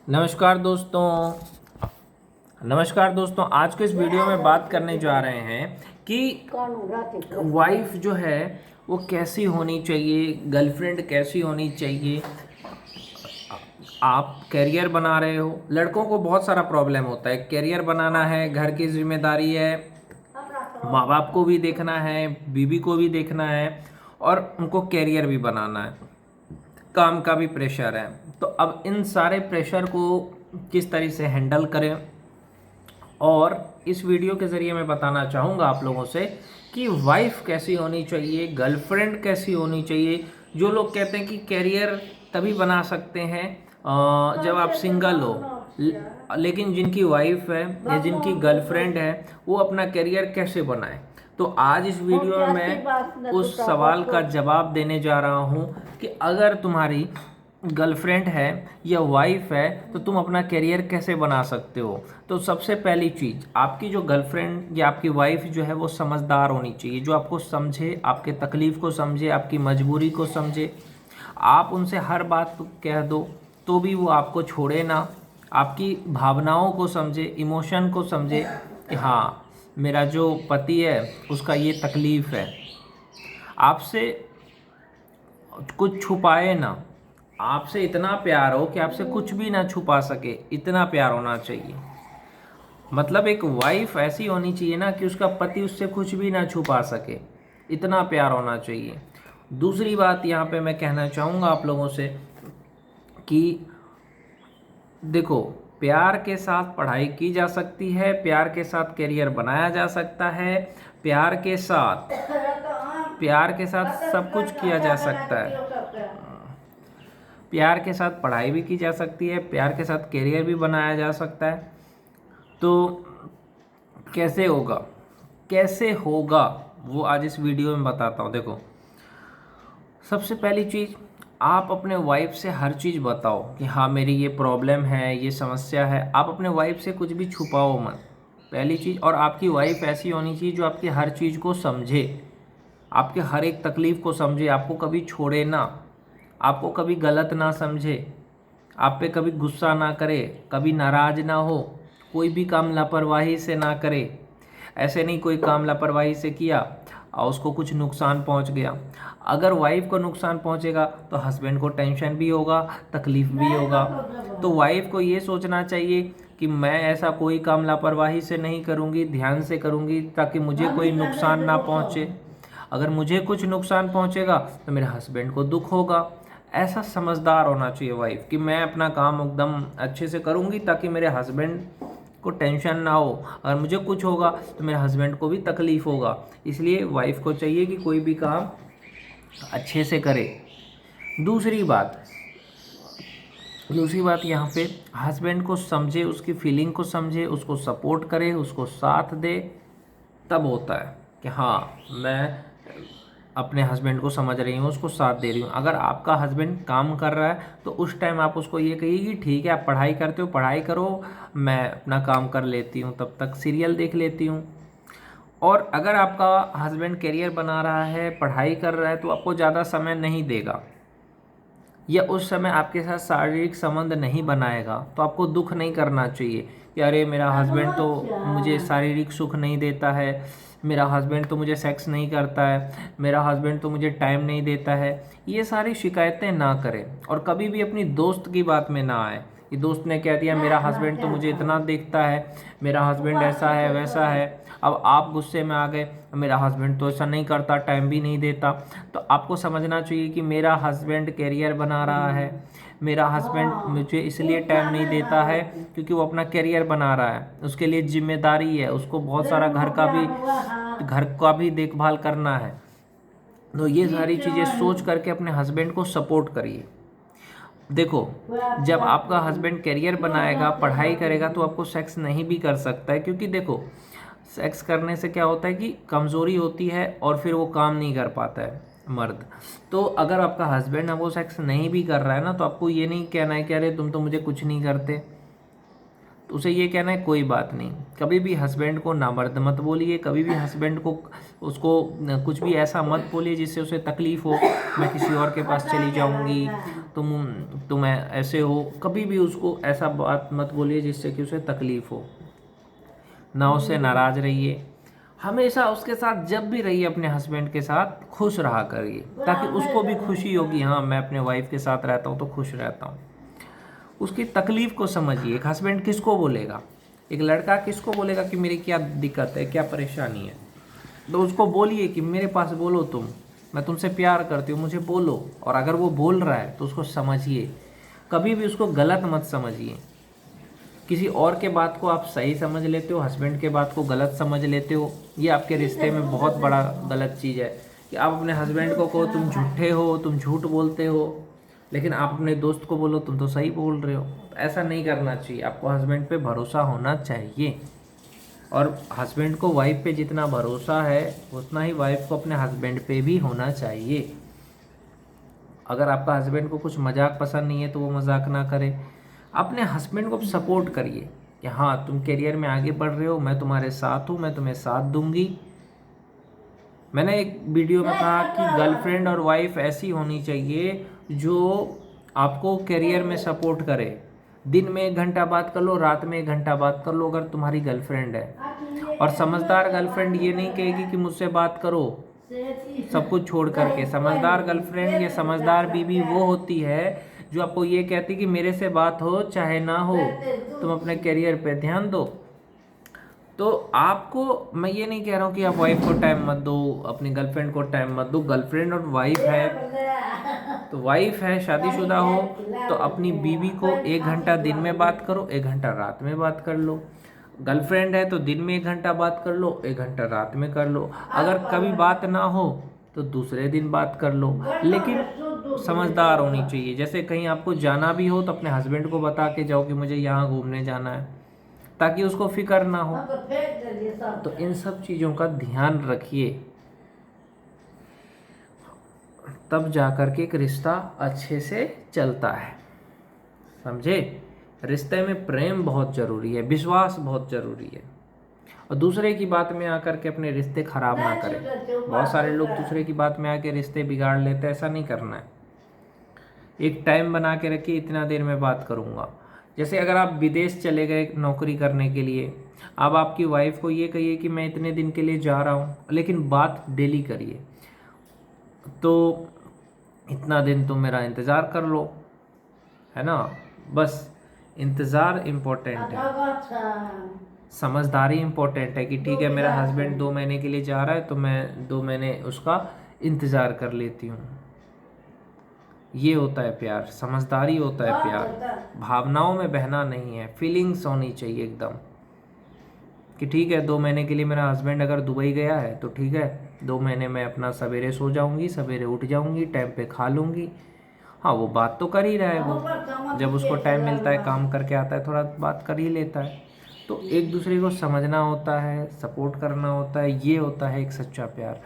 नमस्कार दोस्तों। आज के इस वीडियो में बात करने जा रहे हैं कि वाइफ जो है वो कैसी होनी चाहिए, गर्लफ्रेंड कैसी होनी चाहिए। आप कैरियर बना रहे हो, लड़कों को बहुत सारा प्रॉब्लम होता है। कैरियर बनाना है, घर की जिम्मेदारी है, माँ बाप को भी देखना है, बीवी को भी देखना है और उनको कैरियर भी बनाना है, काम का भी प्रेशर है। तो अब इन सारे प्रेशर को किस तरह से हैंडल करें, और इस वीडियो के ज़रिए मैं बताना चाहूँगा आप लोगों से कि वाइफ कैसी होनी चाहिए, गर्लफ्रेंड कैसी होनी चाहिए। जो लोग कहते हैं कि कैरियर तभी बना सकते हैं जब आप सिंगल हो, लेकिन जिनकी वाइफ है या जिनकी गर्लफ्रेंड है वो अपना कैरियर कैसे बनाए। तो आज इस वीडियो में मैं उस सवाल का जवाब देने जा रहा हूँ कि अगर तुम्हारी गर्लफ्रेंड है या वाइफ है तो तुम अपना करियर कैसे बना सकते हो। तो सबसे पहली चीज़, आपकी जो गर्लफ्रेंड या आपकी वाइफ जो है वो समझदार होनी चाहिए, जो आपको समझे, आपके तकलीफ़ को समझे, आपकी मजबूरी को समझे। आप उनसे हर बात कह दो तो भी वो आपको छोड़े ना, आपकी भावनाओं को समझे, इमोशन को समझे कि हाँ मेरा जो पति है उसका ये तकलीफ़ है। आपसे कुछ छुपाए ना, आपसे इतना प्यार हो कि आपसे कुछ भी ना छुपा सके, इतना प्यार होना चाहिए। मतलब एक वाइफ ऐसी होनी चाहिए ना कि उसका पति उससे कुछ भी ना छुपा सके, इतना प्यार होना चाहिए। दूसरी बात यहाँ पे मैं कहना चाहूँगा आप लोगों से कि देखो, प्यार के साथ पढ़ाई की जा सकती है, प्यार के साथ करियर बनाया जा सकता है, प्यार के साथ सब कुछ किया जा सकता है। प्यार के साथ पढ़ाई भी की जा सकती है, प्यार के साथ करियर भी बनाया जा सकता है। तो कैसे होगा, वो आज इस वीडियो में बताता हूँ। देखो, सबसे पहली चीज़, आप अपने वाइफ से हर चीज़ बताओ कि हाँ मेरी ये प्रॉब्लम है, ये समस्या है। आप अपने वाइफ से कुछ भी छुपाओ मत, पहली चीज़। और आपकी वाइफ ऐसी होनी चाहिए जो आपकी हर चीज़ को समझे, आपके हर एक तकलीफ़ को समझे, आपको कभी छोड़े ना, आपको कभी गलत ना समझे, आप पे कभी गुस्सा ना करे, कभी नाराज़ ना हो, कोई भी काम लापरवाही से ना करे। ऐसे नहीं कोई काम लापरवाही से किया और उसको कुछ नुकसान पहुंच गया। अगर वाइफ को नुकसान पहुंचेगा तो हस्बैंड को टेंशन भी होगा, तकलीफ़ भी होगा। तो वाइफ को ये सोचना चाहिए कि मैं ऐसा कोई काम लापरवाही से नहीं करूँगी, ध्यान से करूँगी ताकि मुझे कोई नुकसान ना पहुँचे। अगर मुझे कुछ नुकसान पहुँचेगा तो मेरे हस्बैंड को दुख होगा। ऐसा समझदार होना चाहिए वाइफ कि मैं अपना काम एकदम अच्छे से करूँगी ताकि मेरे हस्बैंड को टेंशन ना हो। अगर मुझे कुछ होगा तो मेरे हस्बैंड को भी तकलीफ़ होगा। इसलिए वाइफ को चाहिए कि कोई भी काम अच्छे से करे। दूसरी बात यहाँ पे हस्बैंड को समझे, उसकी फीलिंग को समझे, उसको सपोर्ट करे, उसको साथ दे। तब होता है कि हाँ मैं अपने हस्बैंड को समझ रही हूँ, उसको साथ दे रही हूँ। अगर आपका हस्बैंड काम कर रहा है तो उस टाइम आप उसको ये कहिए कि ठीक है आप पढ़ाई करते हो, पढ़ाई करो, मैं अपना काम कर लेती हूँ, तब तक सीरियल देख लेती हूँ। और अगर आपका हस्बैंड करियर बना रहा है, पढ़ाई कर रहा है, तो आपको ज़्यादा समय नहीं देगा या उस समय आपके साथ शारीरिक संबंध नहीं बनाएगा तो आपको दुख नहीं करना चाहिए कि अरे मेरा हस्बैंड तो मुझे शारीरिक सुख नहीं देता है, मेरा हस्बैंड तो मुझे सेक्स नहीं करता है, मेरा हस्बैंड तो मुझे टाइम नहीं देता है। ये सारी शिकायतें ना करें और कभी भी अपनी दोस्त की बात में ना आए कि दोस्त ने कह दिया मेरा हस्बैंड तो मुझे इतना देखता है, मेरा हस्बैंड ऐसा है वैसा है। अब आप गुस्से में आ गए, मेरा हस्बैंड तो ऐसा नहीं करता, टाइम भी नहीं देता। तो आपको समझना चाहिए कि मेरा हस्बैंड करियर बना रहा है, मेरा हस्बैंड मुझे इसलिए टाइम नहीं देता है क्योंकि वो अपना करियर बना रहा है, उसके लिए जिम्मेदारी है, उसको बहुत सारा घर का भी देखभाल करना है। तो ये सारी चीज़ें सोच करके अपने हस्बैंड को सपोर्ट करिए। देखो, जब आपका हस्बैंड करियर बनाएगा, पढ़ाई करेगा तो आपको सेक्स नहीं भी कर सकता है, क्योंकि देखो सेक्स करने से क्या होता है कि कमज़ोरी होती है और फिर वो काम नहीं कर पाता है मर्द। तो अगर आपका हस्बैंड है वो सेक्स नहीं भी कर रहा है ना, तो आपको ये नहीं कहना है कि अरे तुम तो मुझे कुछ नहीं करते। तो उसे ये कहना है कोई बात नहीं। कभी भी हस्बैंड को नामर्द मत बोलिए, कभी भी हस्बैंड को उसको कुछ भी ऐसा मत बोलिए जिससे उसे तकलीफ़ हो, मैं किसी और के पास चली जाऊंगी, तुम ऐसे हो, कभी भी उसको ऐसा बात मत बोलिए जिससे कि उसे तकलीफ़ हो। ना उससे नाराज़ रहिए, हमेशा उसके साथ जब भी रहिए अपने हस्बैंड के साथ खुश रहा करिए, ताकि उसको भी खुशी होगी, हाँ मैं अपने वाइफ के साथ रहता हूँ तो खुश रहता हूँ। उसकी तकलीफ़ को समझिए। एक हस्बैंड किसको बोलेगा, एक लड़का किसको बोलेगा कि मेरी क्या दिक्कत है, क्या परेशानी है, तो उसको बोलिए कि मेरे पास बोलो, मैं तुमसे प्यार करती हूँ, मुझे बोलो। और अगर वो बोल रहा है तो उसको समझिए, कभी भी उसको गलत मत समझिए। किसी और के बात को आप सही समझ लेते हो, हस्बैंड के बात को गलत समझ लेते हो, ये आपके रिश्ते में बहुत बड़ा गलत चीज़ है। कि आप अपने हस्बैंड को कहो तुम झूठे हो, तुम झूठ बोलते हो, लेकिन आप अपने दोस्त को बोलो तुम तो सही बोल रहे हो। ऐसा नहीं करना चाहिए, आपको हस्बैंड पे भरोसा होना चाहिए। और हस्बैंड को वाइफ पे जितना भरोसा है उतना ही वाइफ को अपने हस्बैंड पे भी होना चाहिए। अगर आपका हस्बैंड को कुछ मजाक पसंद नहीं है तो वो मजाक ना करे। अपने हस्बैंड को सपोर्ट करिए कि हाँ तुम करियर में आगे बढ़ रहे हो, मैं तुम्हारे साथ हूँ, मैं तुम्हें साथ दूंगी। मैंने एक वीडियो में कहा कि गर्लफ्रेंड और वाइफ ऐसी होनी चाहिए जो आपको करियर में सपोर्ट करे। दिन में 1 घंटा बात कर लो, रात में 1 घंटा बात कर लो अगर तुम्हारी गर्लफ्रेंड है। और समझदार गर्लफ्रेंड ये नहीं कहेगी कि मुझसे बात करो सब कुछ छोड़ करके। समझदार गर्लफ्रेंड या समझदार बीवी वो होती है जो आपको ये कहती कि मेरे से बात हो चाहे ना हो, तुम अपने करियर पे ध्यान दो। तो आपको मैं ये नहीं कह रहा हूँ कि आप वाइफ को टाइम मत दो, अपनी गर्लफ्रेंड को टाइम मत दो। गर्लफ्रेंड और वाइफ है तो वाइफ है, शादीशुदा हो तो अपनी बीवी को 1 घंटा दिन में बात करो, 1 घंटा रात में बात कर लो। गर्लफ्रेंड है तो दिन में 1 घंटा बात कर लो, 1 घंटा रात में कर लो। अगर कभी बात ना हो तो दूसरे दिन बात कर लो, लेकिन समझदार होनी चाहिए। जैसे कहीं आपको जाना भी हो तो अपने हस्बैंड को बता के जाओ कि मुझे यहाँ घूमने जाना है, ताकि उसको फिक्र ना हो। तो इन सब चीज़ों का ध्यान रखिए, तब जाकर के एक रिश्ता अच्छे से चलता है। समझे? रिश्ते में प्रेम बहुत ज़रूरी है, विश्वास बहुत ज़रूरी है। और दूसरे की बात में आकर के अपने रिश्ते खराब ना करें। बहुत सारे लोग दूसरे की बात में आके रिश्ते बिगाड़ लेते हैं, ऐसा नहीं करना है। एक टाइम बना के रखिए, इतना देर में बात करूँगा। जैसे अगर आप विदेश चले गए नौकरी करने के लिए, अब आपकी वाइफ को ये कहिए कि मैं इतने दिन के लिए जा रहा हूँ, लेकिन बात डेली करिए। तो इतना दिन तुम मेरा इंतज़ार कर लो, है ना। बस इंतज़ार इम्पोर्टेंट है, समझदारी इम्पोर्टेंट है कि ठीक है मेरा हस्बैंड 2 महीने के लिए जा रहा है तो मैं 2 महीने उसका इंतज़ार कर लेती हूँ। ये होता है प्यार, समझदारी होता है प्यार। भावनाओं में बहना नहीं है, फीलिंग्स होनी चाहिए एकदम कि ठीक है 2 महीने के लिए मेरा हस्बैंड अगर दुबई गया है तो ठीक है 2 महीने में अपना सवेरे सो जाऊंगी, सवेरे उठ जाऊंगी, टाइम पे खा लूंगी। हाँ वो बात तो कर ही रहा है, वो जब उसको टाइम मिलता है काम करके आता है थोड़ा बात कर ही लेता है। तो एक दूसरे को समझना होता है, सपोर्ट करना होता है, ये होता है एक सच्चा प्यार।